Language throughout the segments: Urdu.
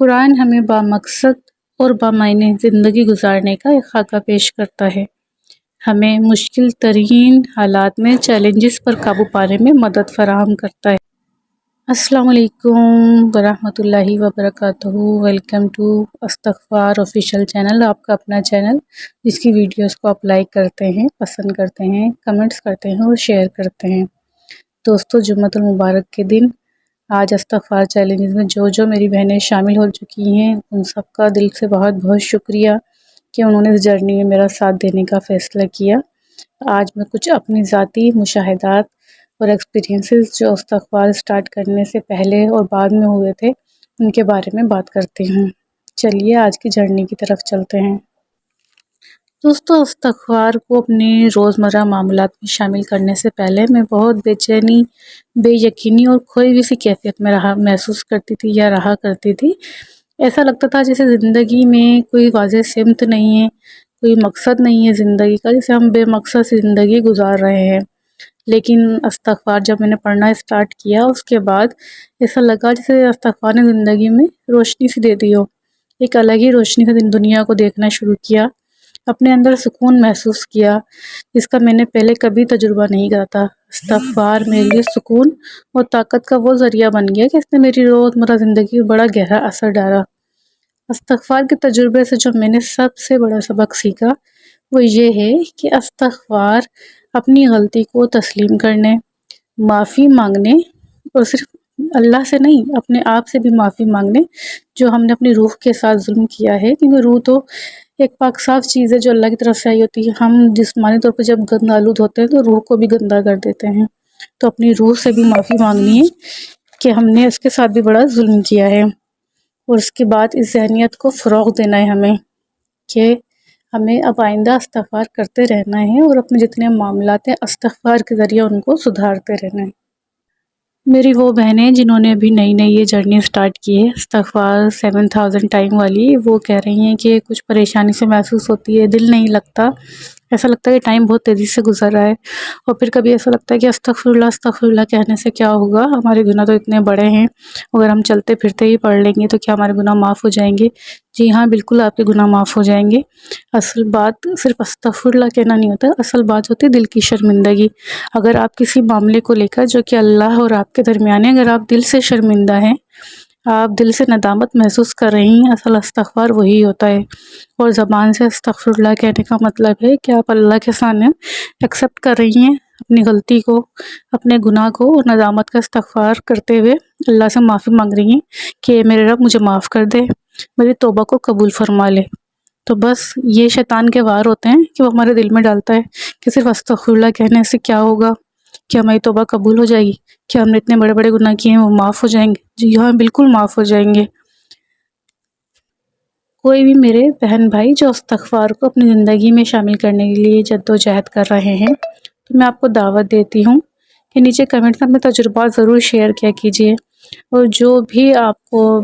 قرآن ہمیں بامقصد اور بامعنی زندگی گزارنے کا ایک خاکہ پیش کرتا ہے۔ ہمیں مشکل ترین حالات میں چیلنجز پر قابو پانے میں مدد فراہم کرتا ہے۔ السلام علیکم ورحمۃ اللہ وبرکاتہ۔ ویلکم ٹو استغفار آفیشیل چینل، آپ کا اپنا چینل جس کی ویڈیوز کو آپ لائک کرتے ہیں، پسند کرتے ہیں، کمنٹس کرتے ہیں اور شیئر کرتے ہیں۔ دوستو، جمعۃ المبارک کے دن آج استغفار چیلنجز میں جو میری بہنیں شامل ہو چکی ہیں، ان سب کا دل سے بہت بہت شکریہ کہ انہوں نے اس جرنی میں میرا ساتھ دینے کا فیصلہ کیا۔ آج میں کچھ اپنی ذاتی مشاہدات اور ایکسپیرینسز جو استغفار سٹارٹ کرنے سے پہلے اور بعد میں ہوئے تھے، ان کے بارے میں بات کرتی ہوں۔ چلیے آج کی جرنی کی طرف چلتے ہیں۔ دوستو، استغفار کو اپنے روزمرہ معاملات میں شامل کرنے سے پہلے میں بہت بے چینی، بے یقینی اور کھوئی ہوئی سی کیفیت میں محسوس کرتی تھی یا رہا کرتی تھی۔ ایسا لگتا تھا جیسے زندگی میں کوئی واضح سمت نہیں ہے، کوئی مقصد نہیں ہے زندگی کا، جیسے ہم بے مقصد سی زندگی گزار رہے ہیں۔ لیکن استغفار جب میں نے پڑھنا اسٹارٹ کیا، اس کے بعد ایسا لگا جیسے استغفار نے زندگی میں روشنی سی دے دی ہو، ایک الگ ہی روشنی سے دنیا کو دیکھنا شروع کیا، اپنے اندر سکون محسوس کیا جس کا میں نے پہلے کبھی تجربہ نہیں کرا تھا۔ استغفار میرے لیے سکون اور طاقت کا وہ ذریعہ بن گیا کہ اس نے میری روزمرہ زندگی پر بڑا گہرا اثر ڈالا۔ استغفار کے تجربے سے جو میں نے سب سے بڑا سبق سیکھا وہ یہ ہے کہ استغفار اپنی غلطی کو تسلیم کرنے، معافی مانگنے، اور صرف اللہ سے نہیں اپنے آپ سے بھی معافی مانگنے جو ہم نے اپنی روح کے ساتھ ظلم کیا ہے، کیونکہ روح تو ایک پاک صاف چیز ہے جو اللہ کی طرف سے آئی ہوتی ہے۔ ہم جسمانی طور پر جب گند آلود ہوتے ہیں تو روح کو بھی گندا کر دیتے ہیں، تو اپنی روح سے بھی معافی مانگنی ہے کہ ہم نے اس کے ساتھ بھی بڑا ظلم کیا ہے، اور اس کے بعد اس ذہنیت کو فروغ دینا ہے ہمیں کہ ہمیں اب آئندہ استغفار کرتے رہنا ہے اور اپنے جتنے معاملات ہیں استغفار کے ذریعے ان کو سدھارتے رہنا ہے۔ میری وہ بہنیں جنہوں نے ابھی نئی یہ جرنی سٹارٹ کی ہے استغفار 7000 ٹائم والی، وہ کہہ رہی ہیں کہ کچھ پریشانی سے محسوس ہوتی ہے، دل نہیں لگتا، ایسا لگتا ہے کہ ٹائم بہت تیزی سے گزر رہا ہے، اور پھر کبھی ایسا لگتا ہے کہ استغفر اللہ کہنے سے کیا ہوگا، ہمارے گناہ تو اتنے بڑے ہیں، اگر ہم چلتے پھرتے ہی پڑھ لیں گے تو کیا ہمارے گناہ معاف ہو جائیں گے؟ جی ہاں، بالکل آپ کے گناہ معاف ہو جائیں گے۔ اصل بات صرف استغفر اللہ کہنا نہیں ہوتا، اصل بات ہوتی ہے دل کی شرمندگی۔ اگر آپ کسی معاملے کو لے کر جو کہ اللہ اور آپ کے درمیان ہے، اگر آپ دل سے شرمندہ ہیں، آپ دل سے ندامت محسوس کر رہی ہیں، اصل استغفار وہی ہوتا ہے۔ اور زبان سے استغفر اللہ کہنے کا مطلب ہے کہ آپ اللہ کے سامنے ایکسیپٹ کر رہی ہیں اپنی غلطی کو، اپنے گناہ کو، اور ندامت کا استغفار کرتے ہوئے اللہ سے معافی مانگ رہی ہیں کہ میرے رب مجھے معاف کر دے، میری توبہ کو قبول فرما لے۔ تو بس یہ شیطان کے وار ہوتے ہیں کہ وہ ہمارے دل میں ڈالتا ہے کہ صرف استغفر اللہ کہنے سے کیا ہوگا، کہ ہماری توبہ قبول ہو جائے گی، کہ ہم نے اتنے بڑے بڑے گناہ کیے ہیں وہ معاف ہو جائیں گے؟ جی ہاں، بالکل معاف ہو جائیں گے۔ کوئی بھی میرے بہن بھائی جو استغفار کو اپنی زندگی میں شامل کرنے کے لیے جدوجہد کر رہے ہیں، تو میں آپ کو دعوت دیتی ہوں کہ نیچے کمنٹ میں اپنے تجربات ضرور شیئر کیا کیجیے، اور جو بھی آپ کو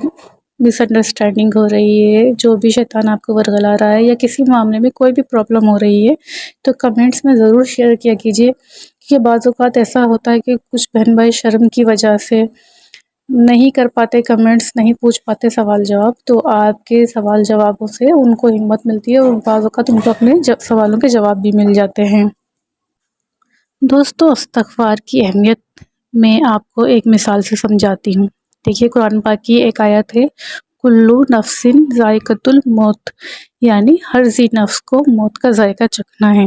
مس انڈرسٹینڈنگ ہو رہی ہے، جو بھی شیطان آپ کو ورغلا رہا ہے، یا کسی معاملے میں کوئی بھی پرابلم ہو رہی ہے، تو کمنٹس میں ضرور شیئر کیا کیجیے، کہ بعض اوقات ایسا ہوتا ہے کہ کچھ بہن بھائی شرم کی وجہ سے نہیں کر پاتے کمنٹس، نہیں پوچھ پاتے سوال جواب، تو آپ کے سوال جوابوں سے ان کو ہمت ملتی ہے، اور بعض اوقات ان کو اپنے سوالوں کے جواب بھی مل جاتے ہیں۔ دوستو، استغفار کی اہمیت میں آپ کو ایک مثال سے سمجھاتی ہوں۔ دیکھیے، قرآن پاک کی ایک آیت ہے، کلو نفس ذائقۃ الموت، یعنی ہر ذی نفس کو موت کا ذائقہ چکھنا ہے۔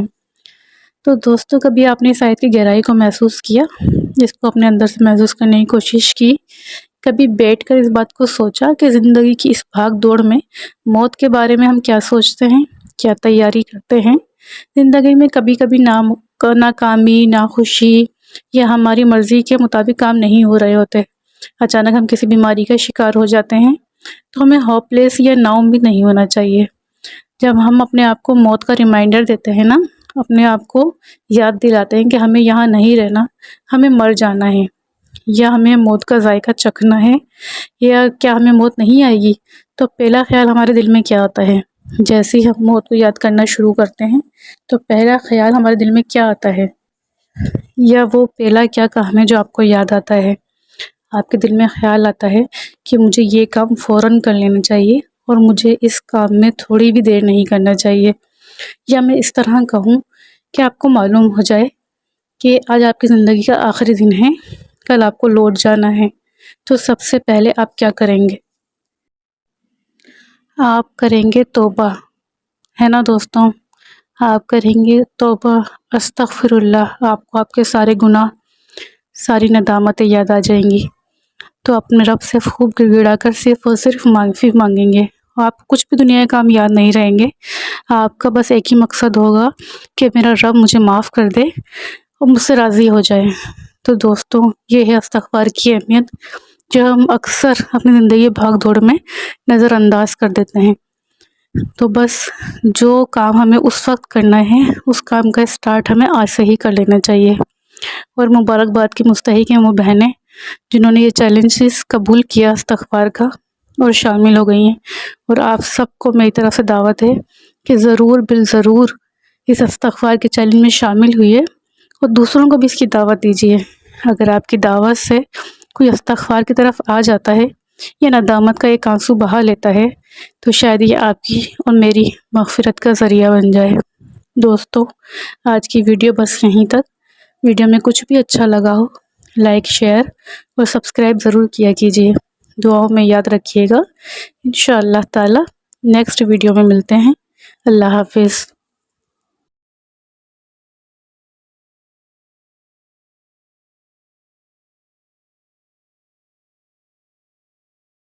تو دوستو، کبھی آپ نے اس آیت کی گہرائی کو محسوس کیا، جس کو اپنے اندر سے محسوس کرنے کی کوشش کی؟ کبھی بیٹھ کر اس بات کو سوچا کہ زندگی کی اس بھاگ دوڑ میں موت کے بارے میں ہم کیا سوچتے ہیں، کیا تیاری کرتے ہیں؟ زندگی میں کبھی کبھی ناکامی، ناخوشی، یا ہماری مرضی کے مطابق کام نہیں ہو رہے ہوتے، اچانک ہم کسی بیماری کا شکار ہو جاتے ہیں، تو ہمیں ہوپ لیس یا نا امید نہیں ہونا چاہیے۔ جب ہم اپنے آپ کو موت کا ریمائنڈر دیتے ہیں نا، اپنے آپ کو یاد دلاتے ہیں کہ ہمیں یہاں نہیں رہنا، ہمیں مر جانا ہے، یا ہمیں موت کا ذائقہ چکھنا ہے، یا کیا ہمیں موت نہیں آئے گی، تو پہلا خیال ہمارے دل میں کیا آتا ہے؟ جیسے ہی ہم موت کو یاد کرنا شروع کرتے ہیں تو پہلا خیال ہمارے دل میں کیا آتا ہے، یا وہ پہلا کیا کام ہے جو آپ کو یاد آتا ہے؟ آپ کے دل میں خیال آتا ہے کہ مجھے یہ کام فوراً کر لینا چاہیے اور مجھے اس کام میں تھوڑی بھی دیر نہیں کرنا چاہیے، یا میں اس طرح کہوں کہ آپ کو معلوم ہو جائے کہ آج آپ کی زندگی کا آخری دن ہے، کل آپ کو لوٹ جانا ہے، تو سب سے پہلے آپ کیا کریں گے؟ آپ کریں گے توبہ، ہے نا دوستوں؟ آپ کریں گے توبہ، استغفر اللہ، آپ کو آپ کے سارے گناہ، ساری ندامتیں یاد آ جائیں گی، تو اپنے رب سے خوب گڑ گڑا کر صرف اور صرف معافی مانگیں گے۔ آپ کچھ بھی دنیا کا کام یاد نہیں رہیں گے، آپ کا بس ایک ہی مقصد ہوگا کہ میرا رب مجھے معاف کر دے اور مجھ سے راضی ہو جائے۔ تو دوستوں، یہ ہے استغفار کی اہمیت، جو ہم اکثر اپنی زندگی بھاگ دوڑ میں نظر انداز کر دیتے ہیں۔ تو بس جو کام ہمیں اس وقت کرنا ہے، اس کام کا اسٹارٹ ہمیں آج سے ہی کر لینا چاہیے۔ اور مبارکباد کی مستحق ہیں وہ بہنیں جنہوں نے یہ چیلنجز قبول کیا استغفار کا اور شامل ہو گئی ہیں، اور آپ سب کو میری طرف سے دعوت ہے کہ ضرور بالضرور اس استغفار کے چیلنج میں شامل ہوئیے اور دوسروں کو بھی اس کی دعوت دیجیے۔ اگر آپ کی دعوت سے کوئی استغفار کی طرف آ جاتا ہے یا ندامت کا ایک آنسو بہا لیتا ہے، تو شاید یہ آپ کی اور میری مغفرت کا ذریعہ بن جائے۔ دوستو، آج کی ویڈیو بس یہیں تک۔ ویڈیو میں کچھ بھی اچھا لگا ہو، لائک، شیئر اور سبسکرائب ضرور کیا کیجیے۔ دعاؤں میں یاد رکھیے گا۔ انشاءاللہ تعالی نیکسٹ ویڈیو میں ملتے ہیں۔ اللہ حافظ۔